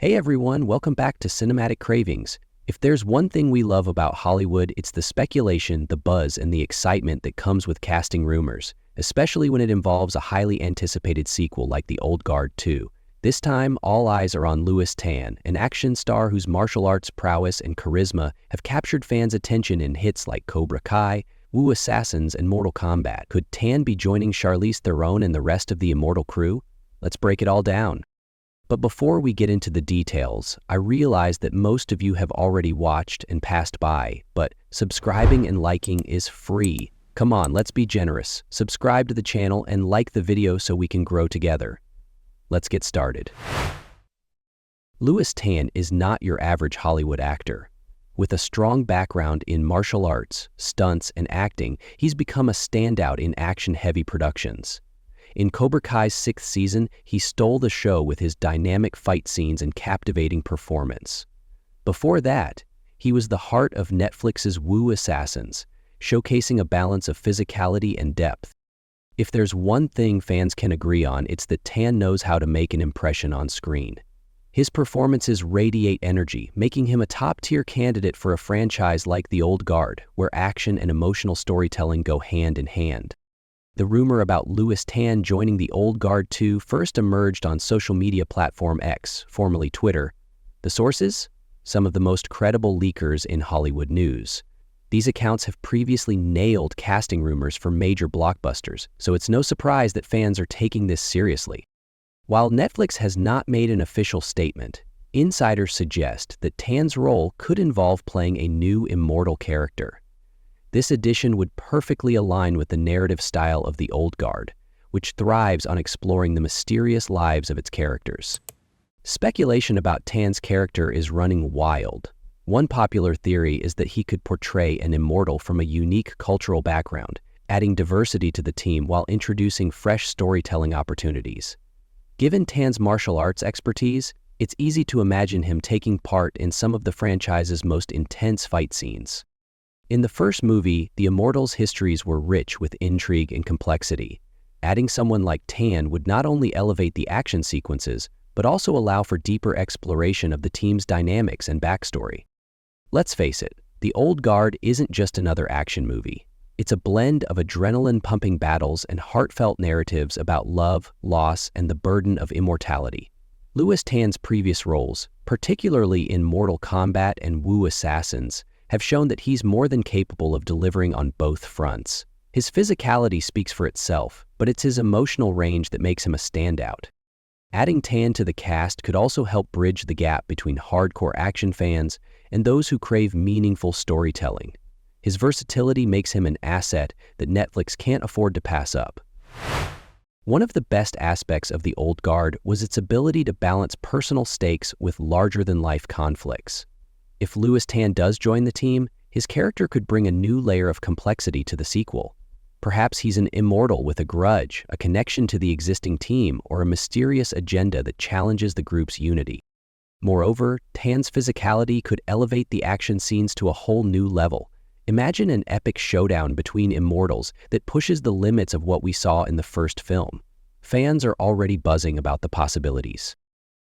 Hey everyone, welcome back to Cinematic Cravings. If there's one thing we love about Hollywood, it's the speculation, the buzz, and the excitement that comes with casting rumors, especially when it involves a highly anticipated sequel like The Old Guard 2. This time, all eyes are on Lewis Tan, an action star whose martial arts prowess and charisma have captured fans' attention in hits like Cobra Kai, Wu Assassins, and Mortal Kombat. Could Tan be joining Charlize Theron and the rest of the Immortal crew? Let's break it all down. But before we get into the details, I realize that most of you have already watched and passed by, but subscribing and liking is free. Come on, let's be generous. Subscribe to the channel and like the video so we can grow together. Let's get started. Lewis Tan is not your average Hollywood actor. With a strong background in martial arts, stunts, and acting, he's become a standout in action-heavy productions. In Cobra Kai's 6th season, he stole the show with his dynamic fight scenes and captivating performance. Before that, he was the heart of Netflix's Wu Assassins, showcasing a balance of physicality and depth. If there's one thing fans can agree on, it's that Tan knows how to make an impression on screen. His performances radiate energy, making him a top-tier candidate for a franchise like The Old Guard, where action and emotional storytelling go hand in hand. The rumor about Lewis Tan joining The Old Guard 2 first emerged on social media platform X, formerly Twitter. The sources? Some of the most credible leakers in Hollywood news. These accounts have previously nailed casting rumors for major blockbusters, so it's no surprise that fans are taking this seriously. While Netflix has not made an official statement, insiders suggest that Tan's role could involve playing a new immortal character. This addition would perfectly align with the narrative style of The Old Guard, which thrives on exploring the mysterious lives of its characters. Speculation about Tan's character is running wild. One popular theory is that he could portray an immortal from a unique cultural background, adding diversity to the team while introducing fresh storytelling opportunities. Given Tan's martial arts expertise, it's easy to imagine him taking part in some of the franchise's most intense fight scenes. In the first movie, the Immortals' histories were rich with intrigue and complexity. Adding someone like Tan would not only elevate the action sequences, but also allow for deeper exploration of the team's dynamics and backstory. Let's face it, The Old Guard isn't just another action movie. It's a blend of adrenaline-pumping battles and heartfelt narratives about love, loss, and the burden of immortality. Lewis Tan's previous roles, particularly in Mortal Kombat and Wu Assassins, have shown that he's more than capable of delivering on both fronts. His physicality speaks for itself, but it's his emotional range that makes him a standout. Adding Tan to the cast could also help bridge the gap between hardcore action fans and those who crave meaningful storytelling. His versatility makes him an asset that Netflix can't afford to pass up. One of the best aspects of The Old Guard was its ability to balance personal stakes with larger-than-life conflicts. If Lewis Tan does join the team, his character could bring a new layer of complexity to the sequel. Perhaps he's an immortal with a grudge, a connection to the existing team, or a mysterious agenda that challenges the group's unity. Moreover, Tan's physicality could elevate the action scenes to a whole new level. Imagine an epic showdown between immortals that pushes the limits of what we saw in the first film. Fans are already buzzing about the possibilities.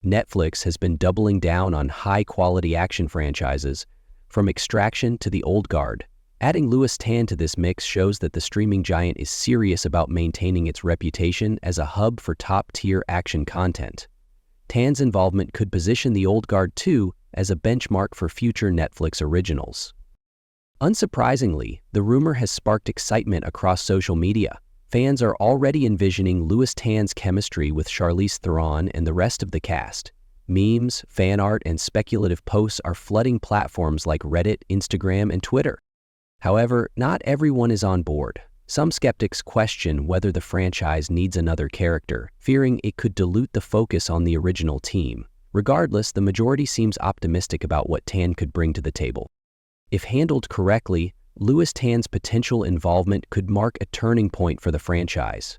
Netflix has been doubling down on high-quality action franchises, from Extraction to The Old Guard. Adding Lewis Tan to this mix shows that the streaming giant is serious about maintaining its reputation as a hub for top-tier action content. Tan's involvement could position The Old Guard 2 as a benchmark for future Netflix originals. Unsurprisingly, the rumor has sparked excitement across social media. Fans are already envisioning Lewis Tan's chemistry with Charlize Theron and the rest of the cast. Memes, fan art, and speculative posts are flooding platforms like Reddit, Instagram, and Twitter. However, not everyone is on board. Some skeptics question whether the franchise needs another character, fearing it could dilute the focus on the original team. Regardless, the majority seems optimistic about what Tan could bring to the table. If handled correctly, Lewis Tan's potential involvement could mark a turning point for the franchise.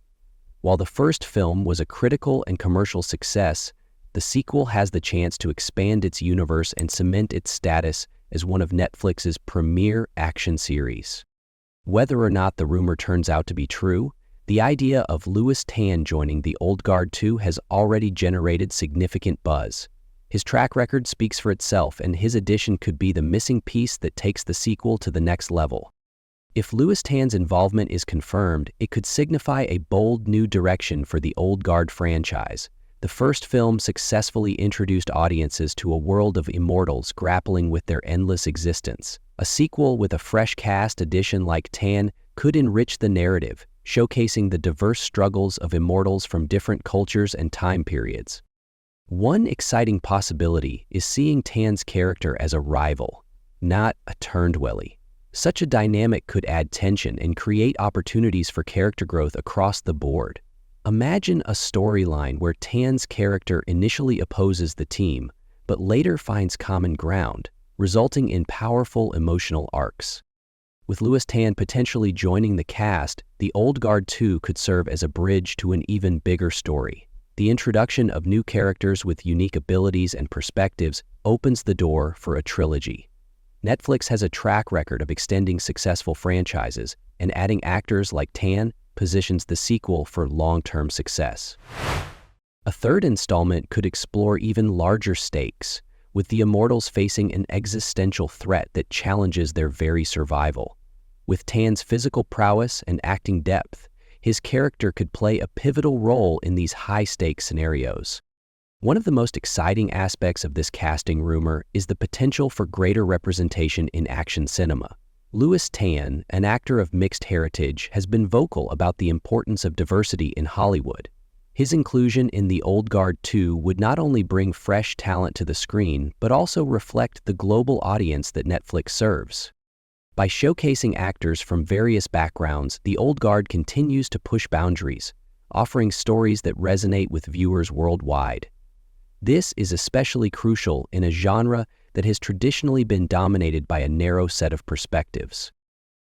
While the first film was a critical and commercial success, the sequel has the chance to expand its universe and cement its status as one of Netflix's premier action series. Whether or not the rumor turns out to be true, the idea of Lewis Tan joining The Old Guard 2 has already generated significant buzz. His track record speaks for itself, and his addition could be the missing piece that takes the sequel to the next level. If Lewis Tan's involvement is confirmed, it could signify a bold new direction for the Old Guard franchise. The first film successfully introduced audiences to a world of immortals grappling with their endless existence. A sequel with a fresh cast addition like Tan could enrich the narrative, showcasing the diverse struggles of immortals from different cultures and time periods. One exciting possibility is seeing Tan's character as a rival, not a turn-dwelly. Such a dynamic could add tension and create opportunities for character growth across the board. Imagine a storyline where Tan's character initially opposes the team, but later finds common ground, resulting in powerful emotional arcs. With Lewis Tan potentially joining the cast, the Old Guard 2 could serve as a bridge to an even bigger story. The introduction of new characters with unique abilities and perspectives opens the door for a trilogy. Netflix has a track record of extending successful franchises, and adding actors like Tan positions the sequel for long-term success. A third installment could explore even larger stakes, with the immortals facing an existential threat that challenges their very survival. With Tan's physical prowess and acting depth, his character could play a pivotal role in these high-stakes scenarios. One of the most exciting aspects of this casting rumor is the potential for greater representation in action cinema. Lewis Tan, an actor of mixed heritage, has been vocal about the importance of diversity in Hollywood. His inclusion in the Old Guard 2 would not only bring fresh talent to the screen, but also reflect the global audience that Netflix serves. By showcasing actors from various backgrounds, the Old Guard continues to push boundaries, offering stories that resonate with viewers worldwide. This is especially crucial in a genre that has traditionally been dominated by a narrow set of perspectives.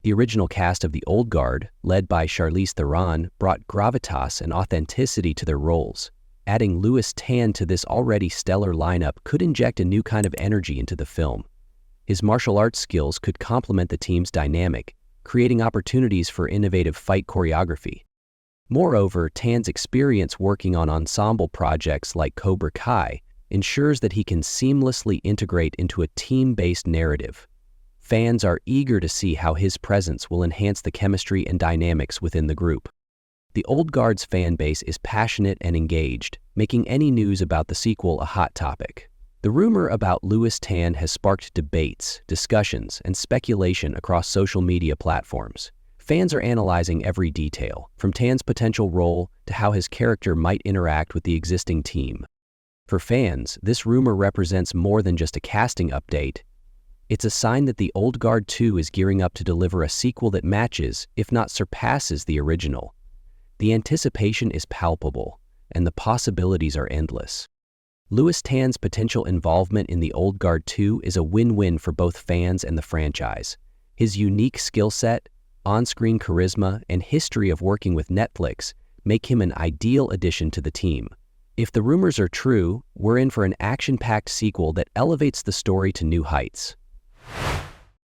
The original cast of the Old Guard, led by Charlize Theron, brought gravitas and authenticity to their roles. Adding Lewis Tan to this already stellar lineup could inject a new kind of energy into the film. His martial arts skills could complement the team's dynamic, creating opportunities for innovative fight choreography. Moreover, Tan's experience working on ensemble projects like Cobra ensures that he can seamlessly integrate into a team-based narrative. Fans are eager to see how his presence will enhance the chemistry and dynamics within the group. The Old Guard's fan base is passionate and engaged, making any news about the sequel a hot topic. The rumor about Lewis Tan has sparked debates, discussions, and speculation across social media platforms. Fans are analyzing every detail, from Tan's potential role to how his character might interact with the existing team. For fans, this rumor represents more than just a casting update. It's a sign that the Old Guard 2 is gearing up to deliver a sequel that matches, if not surpasses, the original. The anticipation is palpable, and the possibilities are endless. Lewis Tan's potential involvement in the Old Guard 2 is a win-win for both fans and the franchise. His unique skill set, on-screen charisma, and history of working with Netflix make him an ideal addition to the team. If the rumors are true, we're in for an action-packed sequel that elevates the story to new heights.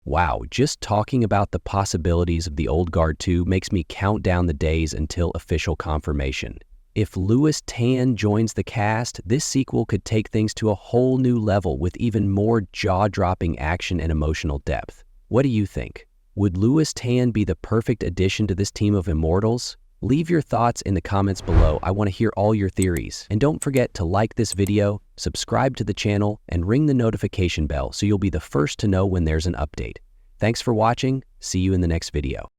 Wow, just talking about the possibilities of the Old Guard 2 makes me count down the days until official confirmation. If Lewis Tan joins the cast, this sequel could take things to a whole new level with even more jaw-dropping action and emotional depth. What do you think? Would Lewis Tan be the perfect addition to this team of immortals? Leave your thoughts in the comments below. I want to hear all your theories. And don't forget to like this video, subscribe to the channel, and ring the notification bell so you'll be the first to know when there's an update. Thanks for watching. See you in the next video.